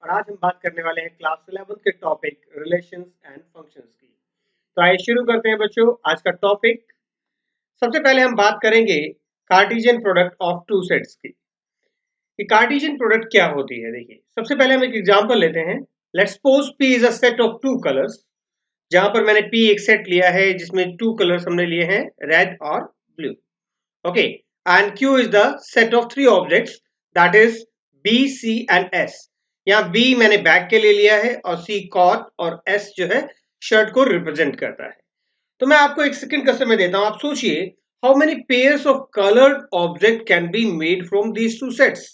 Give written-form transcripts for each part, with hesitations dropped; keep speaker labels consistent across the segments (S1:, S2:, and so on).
S1: और आज हम बात करने वाले हैं क्लास 11 के टॉपिक रिलेशंस एंड फंक्शंस की। तो आइए शुरू करते हैं बच्चों आज का टॉपिक। सबसे पहले हम बात करेंगे Cartesian product of two sets की। कि कार्टेशियन प्रोडक्ट क्या होती है। देखिए सबसे पहले हम एक एग्जांपल लेते हैं। Let's suppose P is a set of two colours, जहां पर मैंने P एक सेट लिया है जिसमें टू कलर्स हमने लिए हैं, रेड और blue. Okay, and Q is the set of three objects, that is B, C and S। यहाँ B मैंने बैग के लिए लिया है और C कॉट और S जो है शर्ट को रिप्रेजेंट करता है। तो मैं आपको एक सेकंड का समय देता हूं, आप सोचिए how many pairs of coloured object can be made from these two sets.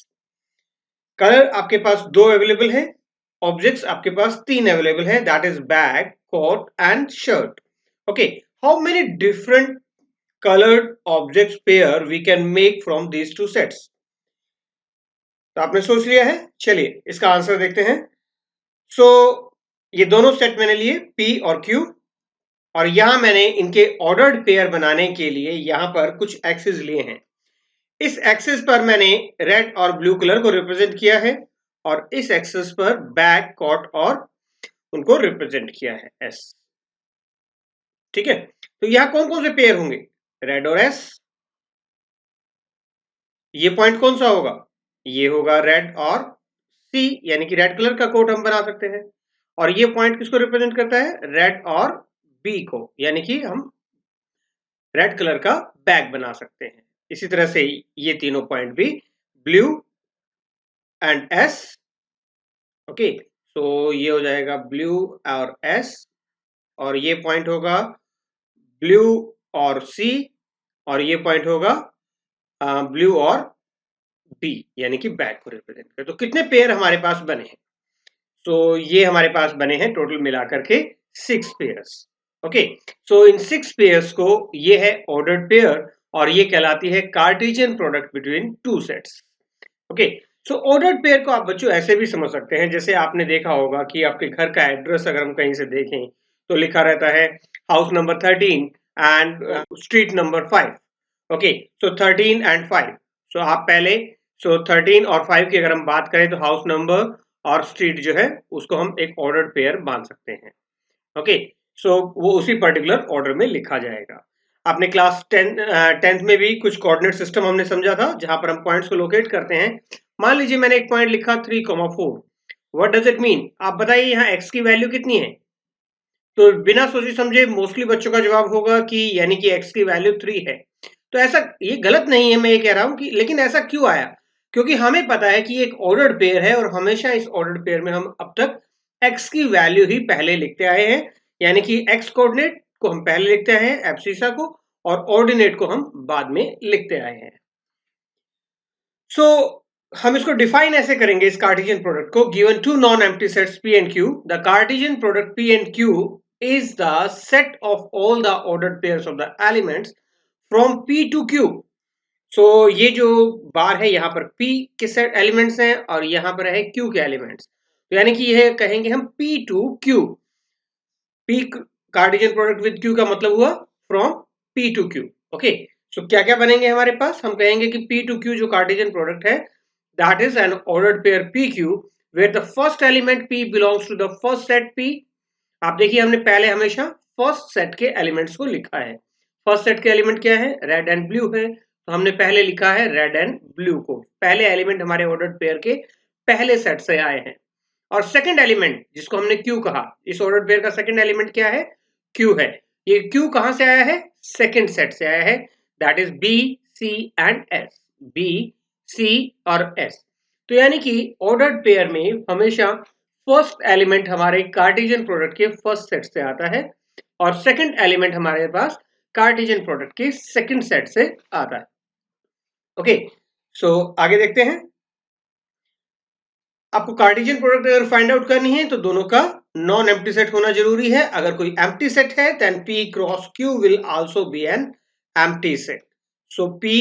S1: Colour आपके पास दो अवेलेबल है, ऑब्जेक्ट्स आपके पास तीन अवेलेबल है, that is bag, coat and shirt. Okay, how many different colored objects pair we can make from these two sets। तो आपने सोच लिया है, चलिए इसका आंसर देखते हैं। सो ये दोनों सेट मैंने लिए P और Q, और यहां मैंने इनके ऑर्डर्ड पेयर बनाने के लिए यहां पर कुछ एक्सिस लिए हैं। इस एक्सिस पर मैंने रेड और ब्लू कलर को रिप्रेजेंट किया है और इस एक्सिस पर बैग, कॉट और उनको रिप्रेजेंट किया है S। ठीक है, तो यहां कौन कौन से पेयर होंगे, रेड और S। ये पॉइंट कौन सा होगा, ये होगा रेड और सी, यानी कि रेड कलर का कोट हम बना सकते हैं। और ये पॉइंट किसको रिप्रेजेंट करता है, रेड और बी को, यानी कि हम रेड कलर का बैग बना सकते हैं। इसी तरह से ये तीनों पॉइंट भी blue and S. Okay, so ये हो जाएगा ब्लू और एस, और ये पॉइंट होगा ब्लू और सी, और ये पॉइंट होगा ब्लू और बी, यानी कि बैग को रिप्रेजेंट कर। तो कितने पेयर हमारे पास बने हैं, तो ये हमारे पास बने हैं टोटल मिलाकर के 6 पेयर्स। ओके, सो इन 6 पेयर्स को ये है ऑर्डर्ड पेयर और ये कहलाती है Cartesian product between two sets. Okay, so ordered pair को आप बच्चों ऐसे भी समझ सकते हैं, जैसे आपने देखा होगा कि आपके घर का एड्रेस अगर हम कहीं से देखें तो लिखा रहता है house number 13 and street number 5। Okay, so 13 and 5, सो आप पहले 13 और 5 की अगर हम बात करें तो हाउस नंबर और स्ट्रीट जो है उसको हम एक ऑर्डर्ड पेयर मान सकते हैं। ओके, सो वो उसी पर्टिकुलर ऑर्डर में लिखा जाएगा। आपने क्लास 10th में भी कुछ कोऑर्डिनेट सिस्टम हमने समझा था, जहां पर हम पॉइंट्स को लोकेट करते हैं। मान लीजिए मैंने एक पॉइंट लिखा 3,4, व्हाट डज इट मीन, आप बताइए यहाँ x की वैल्यू कितनी है। तो बिना सोचे समझे मोस्टली बच्चों का जवाब होगा कि यानी कि x की वैल्यू 3 है। तो ऐसा, ये गलत नहीं है, मैं ये कह रहा हूं कि लेकिन ऐसा क्यों आया, क्योंकि हमें पता है कि एक ऑर्डर्ड पेयर है और हमेशा इस ऑर्डर्ड पेयर में हम अब तक x की वैल्यू ही पहले लिखते आए हैं, यानी कि x कोऑर्डिनेट को हम पहले लिखते आए हैं, एब्सिसा को, और ऑर्डिनेट को हम बाद में लिखते आए हैं। सो हम इसको डिफाइन ऐसे करेंगे इस कार्टेशियन प्रोडक्ट को। Given two non empty sets P and Q, the Cartesian product P and Q is the set of all the ordered pairs of the elements from P to Q। सो ये जो बार है यहाँ पर P के set elements हैं और यहाँ पर है Q के एलिमेंट्स, तो यानी कि यह कहेंगे हम P to Q। P Cartesian product with Q का मतलब हुआ from P to Q। Okay, so क्या क्या बनेंगे हमारे पास, हम कहेंगे कि P to Q जो कार्टेशियन प्रोडक्ट है, that is an ordered pair PQ where the first element P belongs to the first set P। आप देखिए हमने पहले हमेशा फर्स्ट सेट के एलिमेंट्स को लिखा है। फर्स्ट सेट के एलिमेंट क्या है, रेड एंड ब्लू है, तो हमने पहले लिखा है रेड एंड ब्लू को, पहले एलिमेंट हमारे ऑर्डर्ड पेयर के पहले सेट से आए हैं। और सेकंड एलिमेंट जिसको हमने क्यू कहा, इस ऑर्डर्ड पेयर का सेकंड एलिमेंट क्या है, क्यू है। ये क्यू कहां से आया है, सेकंड सेट से आया है, that is B, C and S, B, C और एस। तो यानी कि ऑर्डर्ड पेयर में हमेशा फर्स्ट एलिमेंट हमारे कार्टेशियन प्रोडक्ट के फर्स्ट सेट से आता है और सेकंड एलिमेंट हमारे पास कार्टेशियन प्रोडक्ट के सेकंड सेट से आता है। ओके, सो आगे देखते हैं। आपको कार्टेशियन प्रोडक्ट अगर फाइंड आउट करनी है तो दोनों का नॉन एम्प्टी सेट होना जरूरी है। अगर कोई एम्प्टी सेट है then P cross Q will also be an empty set. So P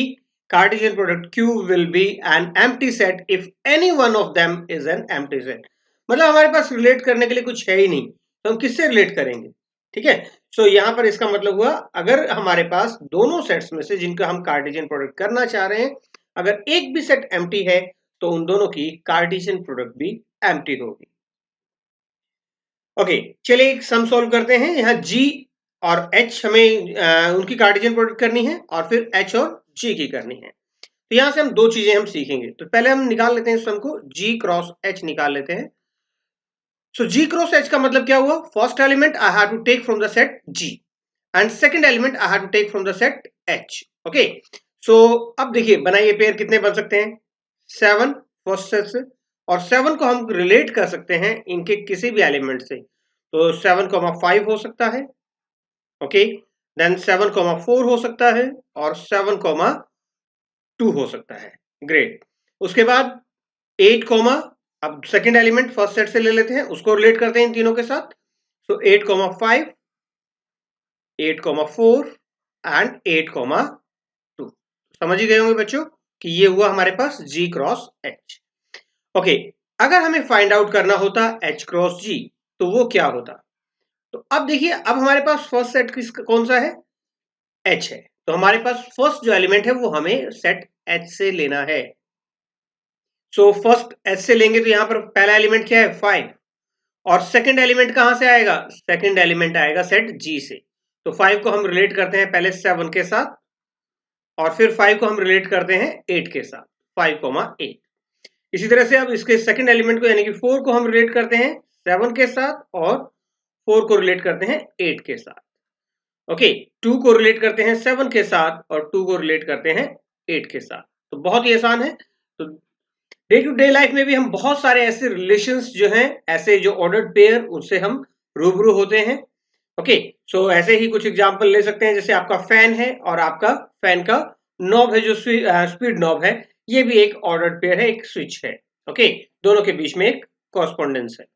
S1: Cartesian product Q will be an empty set if any one of them is an empty set. मतलब हमारे पास relate करने के लिए कुछ है ही नहीं, तो हम किससे रिलेट करेंगे। ठीक है, सो यहाँ पर इसका मतलब हुआ अगर हमारे पास दोनों सेट्स में से जिनका हम कार्टेशियन प्रोडक्ट करना चाह रहे हैं, अगर एक भी सेट एम्प्टी है तो उन दोनों की कार्टेशियन प्रोडक्ट भी एम्प्टी होगी। ओके, चलिए एक सम सॉल्व करते हैं। यहाँ G और H हमें उनकी कार्टेशियन प्रोडक्ट करनी है और फिर H और G की करनी है। तो यहाँ से हम दो चीजें हम सीखेंगे। तो पहले हम निकाल लेते हैं इस सम को, G क्रॉस H निकाल लेते हैं। सो G क्रॉस H का मतलब क्या हुआ? First element I have to take from the set G and second element I have to take from the set H। Okay, so अब देखिए बनाइए पेयर कितने बन सकते हैं? 7 फर्स्ट सेट से, और 7 को हम रिलेट कर सकते हैं इनके किसी भी एलिमेंट से। तो 7,5 हो सकता है, ओके, देन 7,4 हो सकता है और 7,2 हो सकता है। ग्रेट। उसके बाद 8, अब सेकंड एलिमेंट फर्स्ट सेट से ले लेते हैं, उसको रिलेट करते हैं इन तीनों के साथ। सो 8,5, 8,4 एंड 8,2। समझ ही गए होंगे बच्चों कि ये हुआ हमारे पास G क्रॉस H। ओके, अगर हमें फाइंड आउट करना होता H क्रॉस G तो वो क्या होता? तो अब देखिए, अब हमारे पास फर्स्ट सेट किसका कौन सा है? H है। तो हमारे पास फर्स्ट जो एलिमेंट है वो हमें सेट H से लेना है। सो फर्स्ट H से लेंगे तो यहां पर पहला एलिमेंट क्या है? 5, और सेकंड एलिमेंट कहां से आएगा? सेकंड एलिमेंट आएगा सेट G से। तो 5 को हम रिलेट करते हैं पहले 7 के साथ, और फिर 5 को हम रिलेट करते हैं 8 के साथ, 5,8। इसी तरह से अब इसके सेकंड एलिमेंट को यानी कि 4 को हम रिलेट करते हैं 7 के साथ, और 4 को रिलेट करते हैं 8 के साथ। ओके, 2 को रिलेट करते हैं 7 के साथ और 2 को रिलेट करते हैं 8 के साथ। तो बहुत ही आसान है। तो डे टू डे लाइफ में भी हम बहुत सारे ऐसे रिलेशंस जो हैं, ऐसे जो ऑर्डर्ड पेयर, उनसे हम रूबरू होते हैं। ओके, सो ऐसे ही कुछ एग्जांपल ले सकते हैं, जैसे आपका फैन है और आपका फैन का नॉब है जो स्पीड नॉब है, ये भी एक ऑर्डर्ड पेयर है, एक स्विच है। ओके, दोनों के बीच में एक कॉरस्पॉन्डेंस है।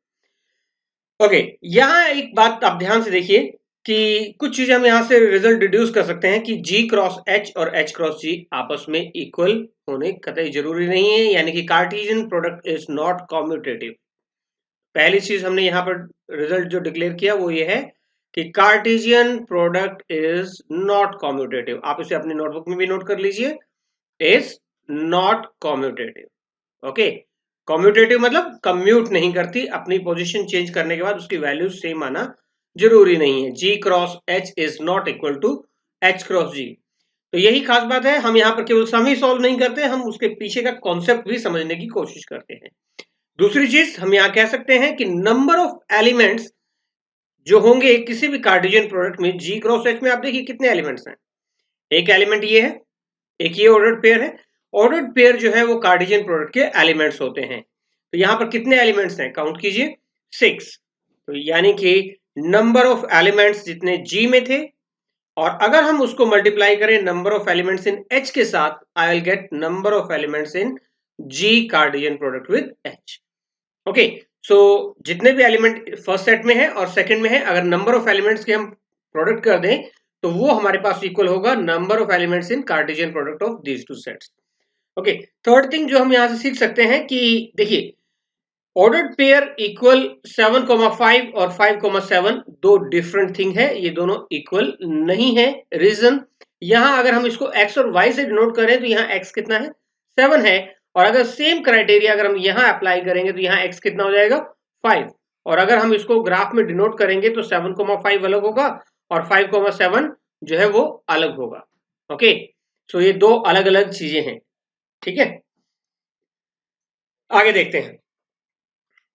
S1: ओके, यहाँ एक बात आप ध्यान से देखिए कि कुछ चीजें हम यहाँ से रिजल्ट डिड्यूस कर सकते हैं कि G क्रॉस H और H क्रॉस G आपस में इक्वल होने कतई जरूरी नहीं है, यानी कि Cartesian product is not commutative. पहली चीज हमने यहाँ पर रिजल्ट जो डिक्लेयर किया वो ये है कि Cartesian product is not commutative. आप इसे अपनी नोटबुक में भी नोट कर लीजिए, is not commutative. Okay, commutative मतलब कम्यूट नहीं करती, अपनी पोजीशन चेंज करने के बाद उसकी वैल्यू सेम आना जरूरी नहीं है। G cross H is not equal to H cross G। तो यही खास बात है, हम यहाँ पर केवल सम ही सॉल्व नहीं करते, हम उसके पीछे का कॉन्सेप्ट भी समझने की कोशिश करते हैं। दूसरी चीज हम यहाँ कह सकते हैं कि नंबर ऑफ एलिमेंट्स जो होंगे किसी भी कार्टेशियन प्रोडक्ट में, G क्रॉस H में आप देखिए कितने एलिमेंट्स हैं। एक एलिमेंट ये है, एक ये ऑर्डर्ड पेयर है। ऑर्डर्ड पेयर जो है वो कार्टेशियन प्रोडक्ट के एलिमेंट्स होते हैं। तो यहाँ पर कितने एलिमेंट्स हैं? काउंट कीजिए, 6। तो यानी कि नंबर ऑफ एलिमेंट्स जितने G में थे, और अगर हम उसको मल्टीप्लाई करें number of elements in H के साथ, I will get number of elements in G Cartesian product with H। Okay, so जितने भी एलिमेंट फर्स्ट सेट में है और सेकंड में है, अगर नंबर ऑफ एलिमेंट्स के हम प्रोडक्ट कर दें तो वो हमारे पास इक्वल होगा number of elements in Cartesian product of these two sets. Okay, third thing जो हम यहां से सीख सकते हैं कि देखिए, ऑर्डर्ड पेयर इक्वल 7,5 और 5,7 दो डिफरेंट थिंग है, ये दोनों इक्वल नहीं है। रीजन, यहां अगर हम इसको x और y से डिनोट करें तो यहाँ x कितना है? 7 है, और अगर सेम क्राइटेरिया अगर हम यहाँ अप्लाई करेंगे तो यहाँ x कितना हो जाएगा? 5। और अगर हम इसको ग्राफ में डिनोट करेंगे तो 7,5 अलग होगा और 5,7 जो है वो अलग होगा। ओके, सो ये दो अलग अलग चीजें हैं। ठीक है, आगे देखते हैं।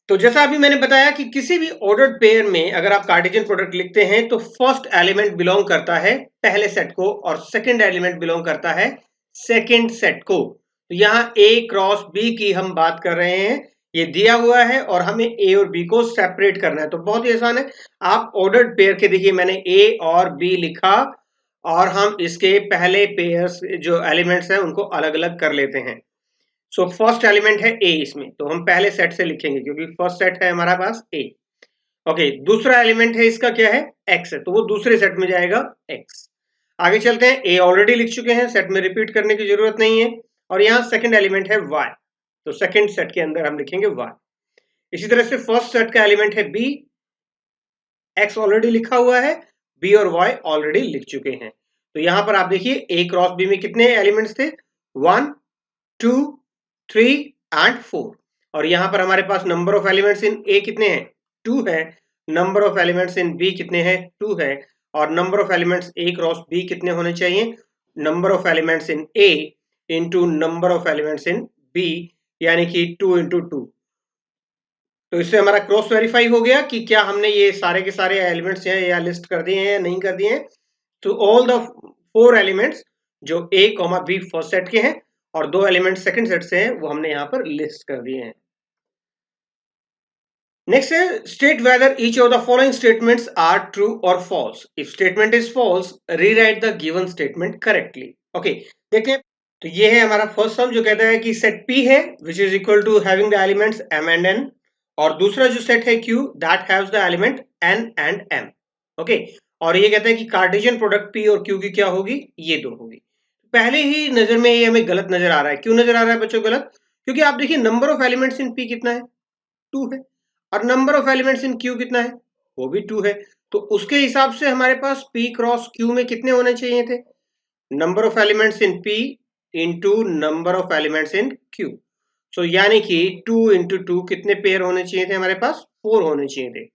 S1: तो जैसा अभी मैंने बताया कि किसी भी ऑर्डर्ड पेयर में अगर आप कार्टेशियन प्रोडक्ट लिखते हैं तो फर्स्ट एलिमेंट बिलोंग करता है पहले सेट को और सेकंड एलिमेंट बिलोंग करता है सेकंड सेट को। तो यहाँ A क्रॉस B की हम बात कर रहे हैं, ये दिया हुआ है और हमें A और B को सेपरेट करना है। तो बहुत ही आसान है, आप ऑर्डर्ड पेयर के देखिए मैंने A और B लिखा और हम इसके पहले पेयर्स जो एलिमेंट्स हैं उनको अलग अलग कर लेते हैं। सो फर्स्ट एलिमेंट है A इसमें, तो हम पहले सेट से लिखेंगे क्योंकि फर्स्ट सेट है हमारा पास A। ओके, दूसरा एलिमेंट है इसका क्या है? X है, तो वो दूसरे सेट में जाएगा X। आगे चलते हैं, A ऑलरेडी लिख चुके हैं, सेट में रिपीट करने की जरूरत नहीं है। और यहाँ सेकंड एलिमेंट है Y, तो सेकंड सेट के अंदर हम लिखेंगे Y। इसी तरह से फर्स्ट सेट का एलिमेंट है B, X ऑलरेडी लिखा हुआ है, B और Y ऑलरेडी लिख चुके हैं। तो यहाँ पर आप देखिए A क्रॉस B में कितने एलिमेंट्स थे? 1, 2, 3 एंड 4। और यहाँ पर हमारे पास number of elements in A कितने हैं, 2 है, number of elements in B कितने हैं, 2 है, और number of elements A cross B कितने होने चाहिए, number of elements in A into number of elements in B, यानी कि 2 इंटू 2। तो इससे हमारा क्रॉस वेरीफाई हो गया कि क्या हमने ये सारे के सारे एलिमेंट्स या लिस्ट कर दिए हैं या नहीं कर दिए हैं। तो ऑल द 4 एलिमेंट्स जो a, b फर्स्ट सेट के हैं और 2 एलिमेंट्स सेकंड सेट से हैं वो हमने यहाँ पर लिस्ट कर दिए हैं। नेक्स्ट है state whether each of the following statements are true और false. If statement is false rewrite the given statement correctly. Okay, देखिए तो ये है हमारा फर्स्ट सम जो कहता है कि सेट P है which is equal to having the elements M and N, और दूसरा जो सेट है Q that haves the element N and M। Okay, और ये कहता है कि कार्टेशियन प्रोडक्ट P और Q की क्या होगी, ये 2 होगी। पहले ही नजर में ये हमें गलत नजर आ रहा है। क्यों नजर आ रहा है बच्चों गलत? क्योंकि आप देखिए number of elements in P कितना है, 2 है, और number of elements in Q कितना है, वो भी 2 है। तो उसके हिसाब से हमारे पास P क्रॉस Q में कितने होने चाहिए थे, number of elements in P into number of elements in Q। सो यानी कि 2 इंटू 2 कितने पेयर होने चाहिए थे हमारे पास, 4 होने चाहिए थे।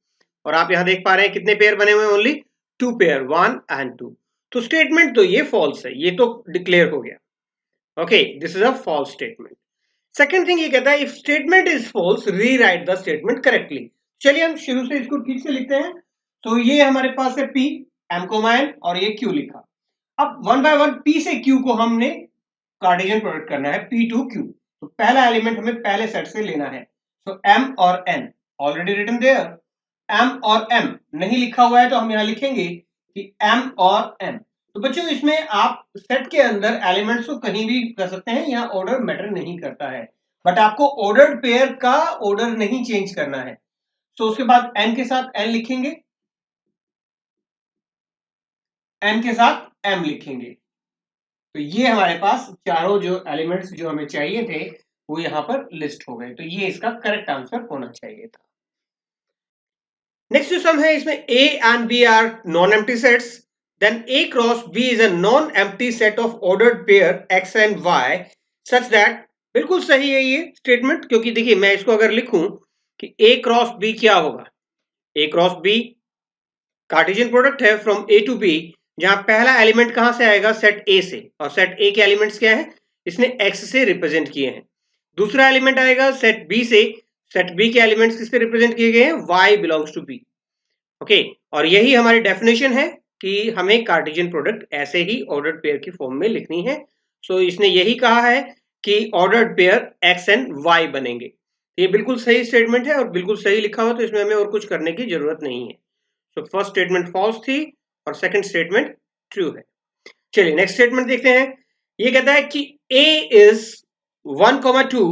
S1: और आप यहां देख पा रहे हैं कितने पेयर बने हुए हैं, ओनली 2 पेयर, 1 एंड 2। तो स्टेटमेंट तो ये फॉल्स है, ये तो डिक्लेयर हो गया। Okay, this is a false statement. Second thing ये कहता है if statement is false rewrite the statement correctly. चलिए हम शुरू से इसको ठीक से लिखते हैं। तो ये हमारे पास है P, M को N और ये Q लिखा। अब वन बाय वन P से Q को हमने कार्टेशियन प्रोडक्ट करना है, P टू Q। तो पहला एलिमेंट हमें पहले सेट से लेना है। तो M और N already written there, M और M नहीं लिखा हुआ है तो हम यहां लिखेंगे कि M और M। तो बच्चों इसमें आप सेट के अंदर एलिमेंट्स को कहीं भी कर सकते हैं, यहाँ ऑर्डर मैटर नहीं करता है, बट आपको ऑर्डर्ड पेयर का ऑर्डर नहीं चेंज करना है। तो उसके बाद N के साथ N लिखेंगे, M के साथ M लिखेंगे। तो ये हमारे पास चारों जो एलिमेंट्स जो हमें चाहिए थे वो यहां पर लिस्ट हो गए। तो ये इसका करेक्ट आंसर होना चाहिए था। नेक्स्ट जो सम है इसमें A and B are non-empty sets, then A cross B is a non-empty set of ordered pair X and Y such that, बिल्कुल सही है ये स्टेटमेंट, क्योंकि देखिए मैं इसको अगर लिखूं कि A क्रॉस B क्या होगा, A cross B Cartesian product है फ्रॉम A टू B, जहां पहला एलिमेंट कहां से आएगा, सेट A से, और सेट A के एलिमेंट्स क्या है, इसने X से रिप्रेजेंट किए हैं। दूसरा एलिमेंट आएगा सेट B से, सेट B के एलिमेंट्स किससे रिप्रेजेंट किए गए हैं, Y belongs to B। Okay, और यही हमारी डेफिनेशन है कि हमें कार्टेशियन प्रोडक्ट ऐसे ही ऑर्डर्ड पेयर की फॉर्म में लिखनी है। सो इसने यही कहा है कि ordered pair X and Y बनेंगे। ये बिल्कुल सही स्टेटमेंट है और बिल्कुल सही लिखा हुआ, तो इसमें हमें और कुछ करने की जरूरत नहीं है। तो फर्स्ट स्टेटमेंट फॉल्स थी और सेकंड स्टेटमेंट ट्रू है। चलिए नेक्स्ट स्टेटमेंट देखते हैं। ये कहता है कि A is 1,2,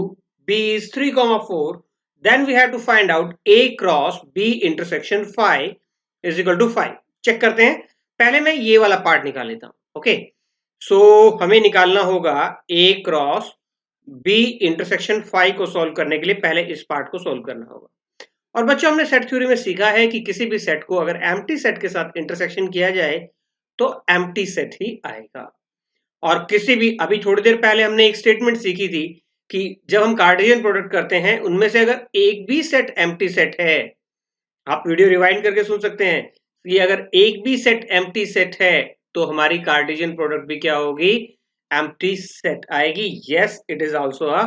S1: B is 3,4, then we have to find out A cross B intersection phi is equal to 5। Check करते हैं, पहले मैं ये वाला पार्ट निकाल लेता हूं। ओके, सो हमें निकालना होगा A cross B intersection phi को सॉल्व करने के लिए पहले इस पार्ट को सॉल्व करना होगा। और बच्चों हमने सेट थ्योरी में सीखा है कि किसी भी सेट को अगर एम्प्टी सेट के साथ इंटरसेक्शन किया जाए तो एम्प्टी सेट ही आएगा। और किसी भी, अभी थोड़ी देर पहले हमने एक स्टेटमेंट सीखी थी कि जब हम कार्टेशियन प्रोडक्ट करते हैं उनमें से अगर एक भी सेट एम्प्टी सेट है, आप वीडियो रिवाइंड करके सुन सकते हैं कि अगर एक भी सेट एम्प्टी सेट है तो हमारी कार्टेशियन प्रोडक्ट भी क्या होगी, एम्प्टी सेट आएगी। Yes, it is also a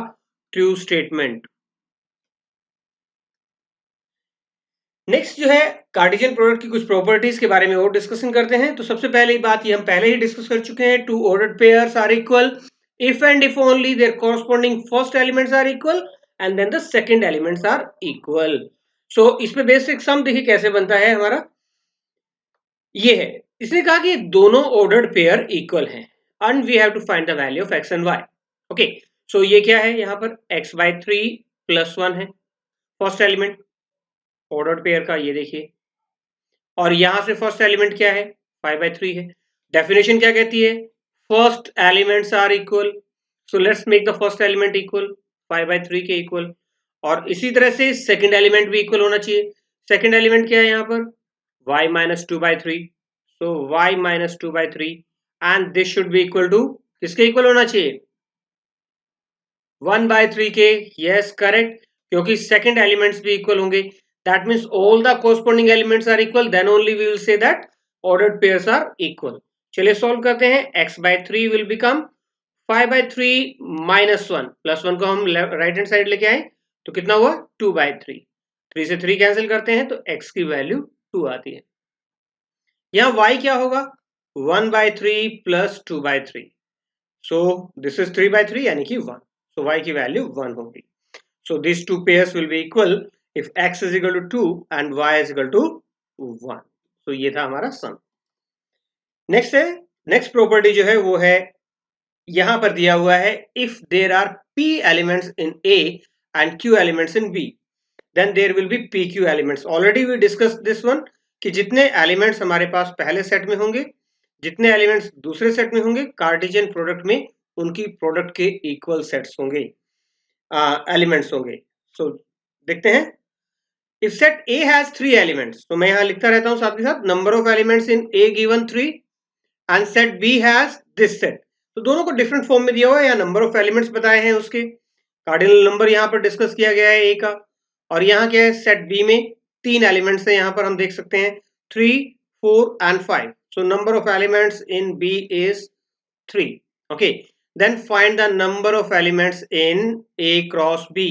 S1: true statement. Next जो है कार्टेशियन प्रोडक्ट की कुछ प्रॉपर्टीज के बारे में और डिस्कशन करते हैं। तो सबसे पहले बात ये हम पहले ही डिस्कस कर चुके हैं, two ordered pairs are equal if and if only their corresponding first elements are equal and then the second elements are equal. So इसमें बेसिक सम देखिए कैसे बनता है हमारा, ये है, इसने कहा कि दोनों ऑर्डर्ड पेयर इक्वल हैं and we have to find the value of x and y. Okay, so ये क्या है, यहाँ पर x/3 + 1 है फर्स्ट एलिमेंट ऑर्डर्ड पेयर का, ये देखिए, और यहां से फर्स्ट एलिमेंट क्या है, 5/3 है। डेफिनेशन क्या कहती है, first elements are equal, so let's make the first element equal 5/3 के इक्वल, और इसी तरह से सेकंड एलिमेंट भी इक्वल होना चाहिए। सेकंड एलिमेंट क्या है यहाँ पर, y - 2/3, so y - 2/3 and this should be equal to, किसके इक्वल होना चाहिए, 1/3 के। यस करेक्ट, क्योंकि सेकंड एलिमेंट्स भी इक्वल होंगे, that means all the corresponding elements are equal, then only we will say that ordered pairs are equal. चलिए solve करते हैं। x/3 will become 5/3 minus 1 plus 1 को हम राइट हैंड साइड लेके आए तो कितना हुआ 2/3, 3 से 3 कैंसिल करते हैं तो x की वैल्यू 2 आती है। यहाँ y क्या होगा 1/3 प्लस 2/3, सो दिस इज 3/3 यानी कि 1, सो y की वैल्यू 1 होगी। So this two pairs will be equal if x is equal to 2 and y is equal to 1। तो ये था हमारा सम। नेक्स्ट है, नेक्स्ट प्रॉपर्टी जो है वो है यहां पर दिया हुआ है if there are p elements in a and q elements in b then there will be pq elements. Already we discuss this one कि जितने एलिमेंट्स हमारे पास पहले सेट में होंगे, जितने एलिमेंट्स दूसरे सेट में होंगे, कार्टेशियन प्रोडक्ट में उनकी प्रोडक्ट के इक्वल सेट्स होंगे, एलिमेंट्स होंगे। सो देखते हैं, if set A has 3 elements, तो मैं यहां लिखता रहता हूं साथ के साथ number of elements in A given 3 and set B has this set. तो दोनों को डिफरेंट फॉर्म में दिया हुआ है, या नंबर ऑफ एलिमेंट्स बताए हैं, उसके कार्डिनल नंबर यहाँ पर डिस्कस किया गया है A का, और यहाँ क्या है सेट B में 3 एलिमेंट्स है, यहाँ पर हम देख सकते हैं 3, 4 and 5। So number of elements in B is 3। Okay, then find the number of elements in A cross B।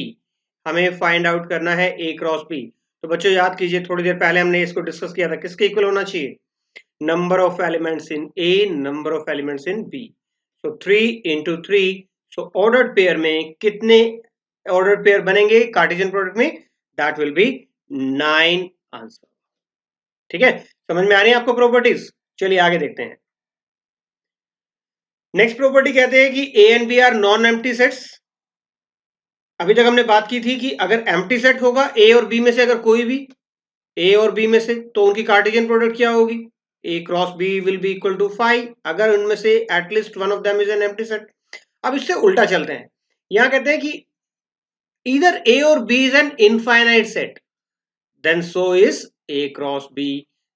S1: हमें फाइंड आउट करना है A क्रॉस B। तो बच्चों याद कीजिए, थोड़ी देर पहले हमने इसको डिस्कस किया था, किसके इक्वल होना चाहिए, number of elements in A, number of elements in B। So 3 into 3, so ordered pair में कितने ऑर्डर्ड पेयर बनेंगे कार्टेशियन प्रोडक्ट में, दैट विल बी 9 आंसर। ठीक है, समझ में आ रही है आपको प्रॉपर्टीज। चलिए आगे देखते हैं। नेक्स्ट प्रॉपर्टी कहते हैं कि A and B are non empty sets. अभी तक हमने बात की थी कि अगर एम्प्टी सेट होगा A और B में से, अगर कोई भी A और B में से, तो उनकी कार्टेशियन प्रोडक्ट क्या होगी, A cross B will be equal to 5 अगर उनमें से at least one of them is an empty set. अब इससे उल्टा चलते हैं, यहां कहते हैं कि either A or B is an infinite set, then so is A cross B,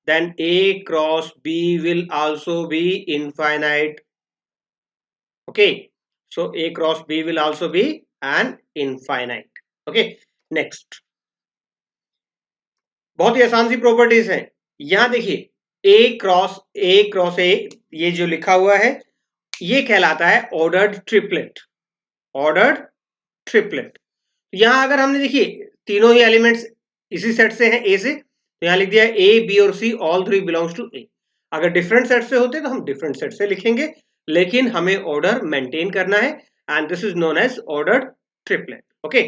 S1: then A cross B will also be infinite. Okay, so A cross B will also be an infinite. Okay, next, बहुत ही आसान सी properties हैं। यहां देखिए A cross A, ये जो लिखा हुआ है ये कहलाता है ऑर्डर्ड ट्रिपलेट, ऑर्डर्ड ट्रिपलेट। यहां अगर हमने देखिए तीनों ही एलिमेंट्स इसी सेट से हैं A से, तो यहां लिख दिया A, B और C all 3 belongs to A। अगर डिफरेंट सेट से होते तो हम डिफरेंट सेट से लिखेंगे, लेकिन हमें ऑर्डर मेंटेन करना है and this is known as ordered triplet. Okay,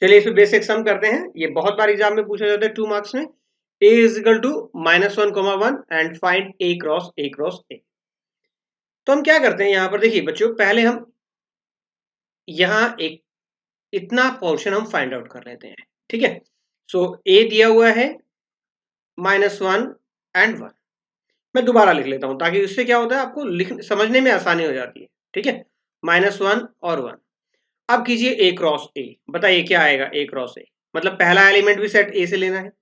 S1: चलिए इसे बेसिक सम करते हैं। ये बहुत बार एग्जाम में पूछा जाता है 2 मार्क्स में। A is equal to -1, 1 and find A cross A। तो हम क्या करते हैं यहाँ पर देखिए बच्चों, पहले हम यहाँ एक इतना पोर्शन हम फाइंड आउट कर लेते हैं। ठीक है, सो A दिया हुआ है -1 एंड 1। मैं दोबारा लिख लेता हूं ताकि इससे क्या होता है आपको समझने में आसानी हो जाती है। ठीक है, -1 और 1। अब कीजिए A क्रॉस A, बताइए क्या आएगा A क्रॉस A, मतलब पहला एलिमेंट भी सेट A से लेना है,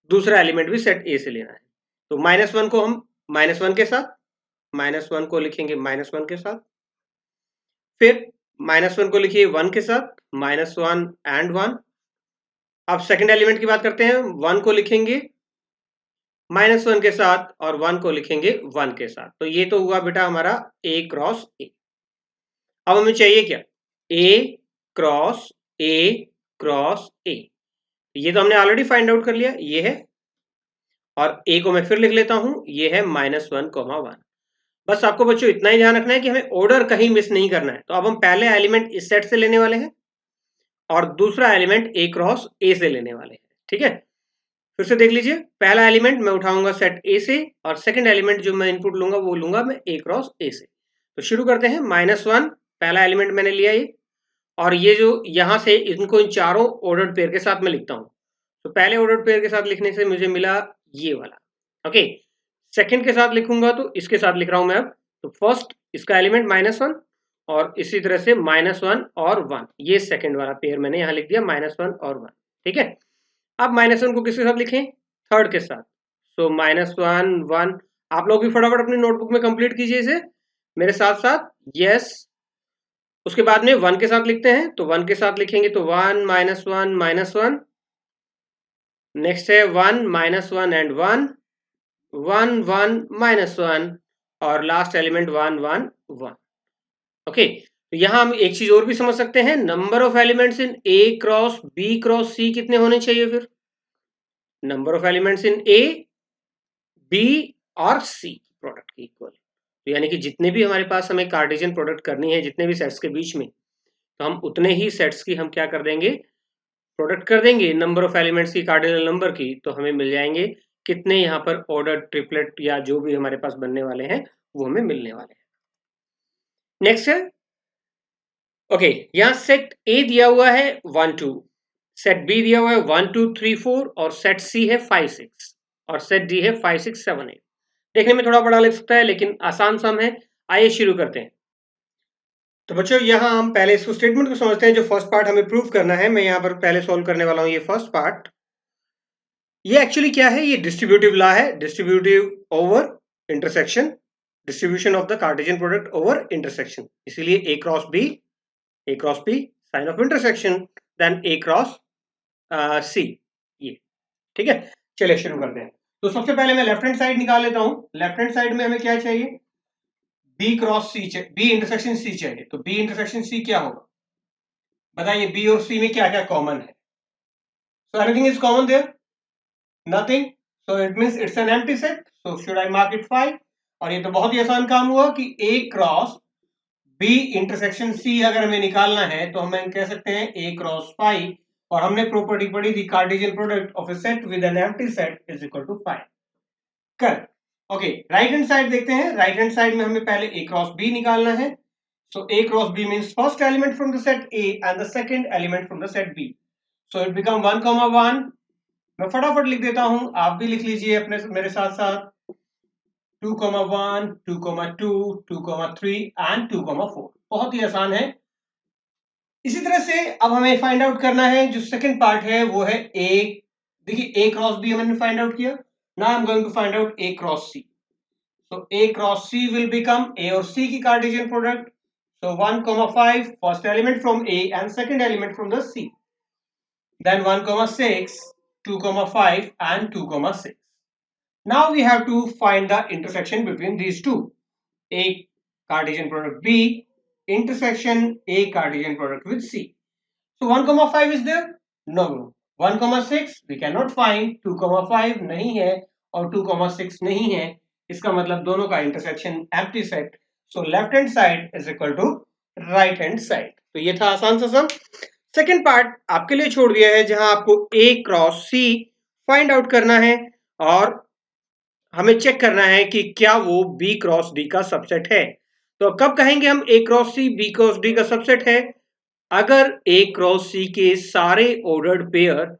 S1: दूसरा एलिमेंट भी सेट A से लेना है। तो -1 को हम -1 के साथ, -1 को लिखेंगे -1 के साथ, फिर -1 को लिखिए 1 के साथ, -1 एंड 1। अब सेकंड एलिमेंट की बात करते हैं, 1 को लिखेंगे -1 के साथ और 1 को लिखेंगे 1 के साथ। तो ये तो हुआ बेटा हमारा A क्रॉस A। अब हमें चाहिए क्या, A cross A cross A। ये तो हमने ऑलरेडी फाइंड आउट कर लिया, ये है, और A को मैं फिर लिख लेता हूं, ये है -1, 1। बस आपको बच्चों इतना ही ध्यान रखना है कि हमें ऑर्डर कहीं मिस नहीं करना है। तो अब हम पहले एलिमेंट इस सेट से लेने वाले हैं और दूसरा एलिमेंट A क्रॉस A से लेने वाले हैं। ठीक है, फिर से देख लीजिए, पहला एलिमेंट मैं उठाऊंगा सेट A से, और सेकंड एलिमेंट जो मैं इनपुट लूंगा वो लूंगा मैं A क्रॉस A से। तो शुरू करते हैं, -1 पहला एलिमेंट मैंने लिया ये, और ये जो यहां से इनको इन चारों ऑर्डर्ड पेयर के साथ मैं लिखता हूं। तो पहले ऑर्डर्ड पेयर के साथ लिखने से मुझे मिला ये वाला। ओके, सेकंड के साथ लिखूंगा तो इसके साथ लिख रहा हूं मैं अब। तो फर्स्ट इसका एलिमेंट -1, और इसी तरह से -1 और 1, ये सेकंड वाला पेयर मैंने यहां लिख दिया -1 और 1। ठीक है, अब -1 को किसके साथ लिखें, थर्ड के साथ। सो -1, 1। आप लोग भी फटाफट अपनी नोटबुक में कंप्लीट कीजिए इसे मेरे साथ साथ। यस, उसके बाद में 1 के साथ लिखते हैं, तो 1 के साथ लिखेंगे तो 1 -1 -1, नेक्स्ट है 1 -1 एंड 1, 1 1 -1 और लास्ट एलिमेंट 1 1 1। ओके, तो यहां हम एक चीज और भी समझ सकते हैं, number of elements in A cross B cross C कितने होने चाहिए फिर? Number of elements in A B और सी प्रोडक्ट की इक्वल। तो यानी कि जितने भी हमारे पास हमें कार्टेशियन प्रोडक्ट करनी है जितने भी सेट्स के बीच में, तो हम उतने ही सेट्स की हम क्या कर देंगे, प्रोडक्ट कर देंगे नंबर ऑफ एलिमेंट्स की कार्डिनल नंबर की, तो हमें मिल जाएंगे कितने यहाँ पर ऑर्डर ट्रिपलेट या जो भी हमारे पास बनने वाले हैं वो हमें मिलने वाले हैं। नेक्स्ट है ओके, यहाँ सेट ए दिया हुआ है 1 2, सेट बी दिया हुआ है 1 2 3 4 और सेट सी है 5 6 और सेट डी है 5 6 7 8। देखने में थोड़ा बड़ा लग सकता है लेकिन आसान सम है। आइए शुरू करते हैं। तो बच्चों यहाँ हम पहले इसको स्टेटमेंट को समझते हैं, जो फर्स्ट पार्ट हमें प्रूव करना है। मैं यहाँ पर पहले सॉल्व करने वाला हूँ ये फर्स्ट पार्ट। ये एक्चुअली क्या है, ये डिस्ट्रीब्यूटिव लॉ है, distributive over intersection, distribution of the Cartesian product over intersection. इसीलिए A cross B sign of intersection then A cross C, ये ठीक है। चलिए शुरू करते हैं। तो सबसे पहले मैं लेफ्ट हैंड साइड निकाल लेता हूं। लेफ्ट हैंड साइड में हमें क्या चाहिए, B cross C, B intersection C चाहिए। तो बी इंटरसेक्शन सी क्या होगा, बताइए, बी और सी में क्या क्या कॉमन है? So anything is common there, nothing, so it means it's an empty set, so should I mark it 5। और ये तो बहुत ही आसान काम हुआ कि ए क्रॉस बी इंटरसेक्शन सी अगर हमें निकालना है तो हम कह सकते हैं ए क्रॉस 5, और हमने प्रॉपर्टी पढ़ी थी Cartesian product of a set with an empty set is equal to 5। Correct. Okay, right hand side देखते हैं। राइट हैंड साइड में हमें पहले ए क्रॉस बी निकालना है। So A cross B means first element from the set A and the second element from the set B. So it become 1 1। मैं फटाफट लिख देता हूं, आप भी लिख लीजिए अपने मेरे साथ साथ, 2 1 2 2 2 3 एंड 2 4। बहुत ही आसान है। इसी तरह से अब हमें फाइंड आउट करना है जो सेकंड पार्ट है, वो है ए। देखिए ए क्रॉस बी हमने फाइंड आउट किया, now I am going to find out A cross C. So A cross C will become A और C की Cartesian product. So 1 5 first element from A and second element from the C. Then 1 6 2 5 and 2 6. Now we have to find the intersection between these two. A Cartesian product B intersection A Cartesian product with C. So 1 5 is there? No. 1 6 we cannot find, 2 5 नहीं है और 2 6 नहीं है। इसका मतलब दोनों का intersection empty set. So left hand side is equal to right hand side. तो ये था आसान सा सम। सेकंड पार्ट आपके लिए छोड़ दिया है, जहां आपको ए क्रॉस सी फाइंड आउट करना है और हमें चेक करना है कि क्या वो बी क्रॉस डी का सबसेट है। तो कब कहेंगे हम A cross C B cross D का सबसेट है, अगर ए क्रॉस सी के सारे ऑर्डर्ड पेयर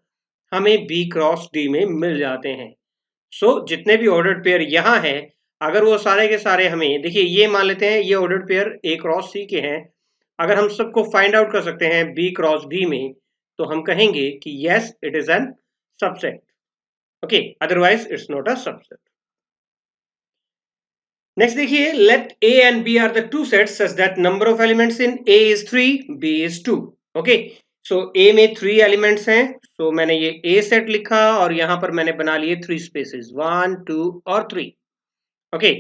S1: हमें बी क्रॉस डी में मिल जाते हैं। सो जितने भी ऑर्डर्ड पेयर यहाँ हैं, अगर वो सारे के सारे हमें, देखिए ये मान लेते हैं ये ordered pair A cross C के हैं, अगर हम सबको फाइंड आउट कर सकते हैं बी क्रॉस डी में, तो हम कहेंगे कि yes it is an subset. ओके, otherwise it's not a subset. Next देखिए, let A and B are the two sets such that number of elements in A is 3 B is 2। Okay, so A में 3 elements हैं, सो मैंने ये ए set लिखा और यहां पर मैंने बना लिए 3 स्पेसेस 1 2 और 3। ओके,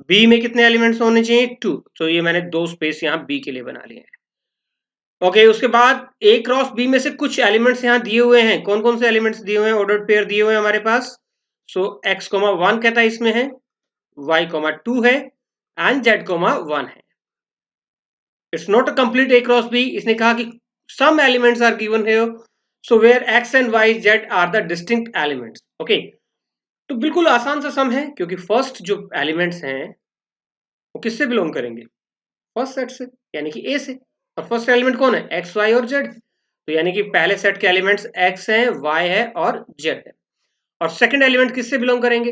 S1: बी में कितने एलिमेंट्स होने चाहिए, 2, तो ये मैंने 2 स्पेस यहाँ बी के लिए बना लिए हैं। ओके, उसके बाद ए क्रॉस बी में से कुछ एलिमेंट्स यहाँ दिए हुए हैं। कौन कौन से एलिमेंट्स दिए हुए हैं, ऑर्डर्ड पेयर दिए हुए हैं हमारे पास। सो एक्स 1 कहता है इसमें है, y 2 है एंड z 1 है। It's not a complete A cross B. इसने कहा कि some elements are given here, so where x and y z are the distinct elements. Okay, तो बिल्कुल आसान सा सम है, क्योंकि फर्स्ट जो एलिमेंट्स हैं वो किससे बिलोंग करेंगे, फर्स्ट सेट से, यानी कि ए से। और फर्स्ट एलिमेंट कौन है, एक्स वाई और जेड। तो यानी कि पहले सेट के एलिमेंट्स एक्स हैं, वाई है और जेड है। और सेकंड एलिमेंट किससे बिलोंग करेंगे,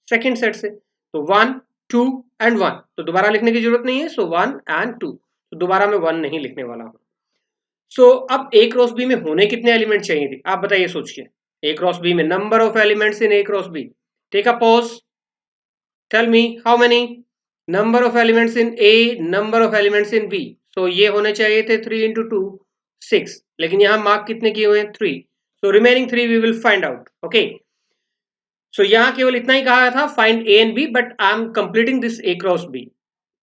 S1: सेकंड सेट से। तो 1 2 एंड 1, तो दोबारा लिखने की जरूरत नहीं है। सो 1 एंड 2, तो दोबारा मैं 1 नहीं लिखने वाला हूं। सो अब ए क्रॉस बी में होने कितने एलिमेंट चाहिए थे, आप बताइए, सोचिए। ए क्रॉस बी में number of elements in A cross B, take a pause, tell me how many, number of elements in A, number of elements in B. सो ये होने चाहिए थे 3 इंटू 2 6, लेकिन यहाँ मार्क कितने किए हुए हैं 3, so remaining 3 we will find out. Okay, so यहाँ केवल इतना ही कहा था find A and B, but I am completing this A cross B.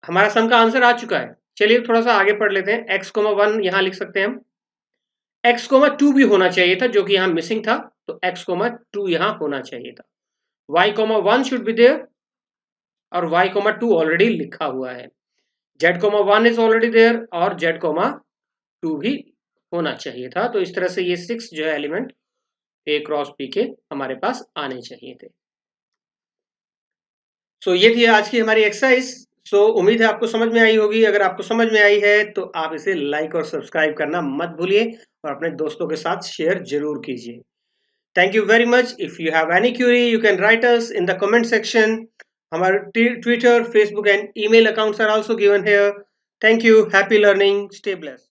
S1: हमारा सम का आंसर आ चुका है। चलिए थोड़ा सा आगे पढ़ लेते हैं। x,1 यहाँ लिख सकते हैं हम, x,2 भी होना चाहिए था जो कि यहाँ मिसिंग था, तो x,2 यहाँ होना चाहिए था। y,1 शुड बी देयर और y,2 ऑलरेडी लिखा हुआ है। z,1 इज ऑलरेडी देयर और z,2 भी होना चाहिए था। तो इस तरह से ये 6 जो है एलिमेंट a क्रॉस b के हमारे पास आने चाहिए थे। सो ये थी आज की हमारी एक्सरसाइज। सो उम्मीद है आपको समझ में आई होगी। अगर आपको समझ में आई है तो आप इसे लाइक और सब्सक्राइब करना मत भूलिए और अपने दोस्तों के साथ शेयर जरूर कीजिए। Thank you very much. If you have any query you can write us in the comment section. हमारे Twitter, Facebook and email accounts are also given here. Thank you. Happy learning. Stay blessed.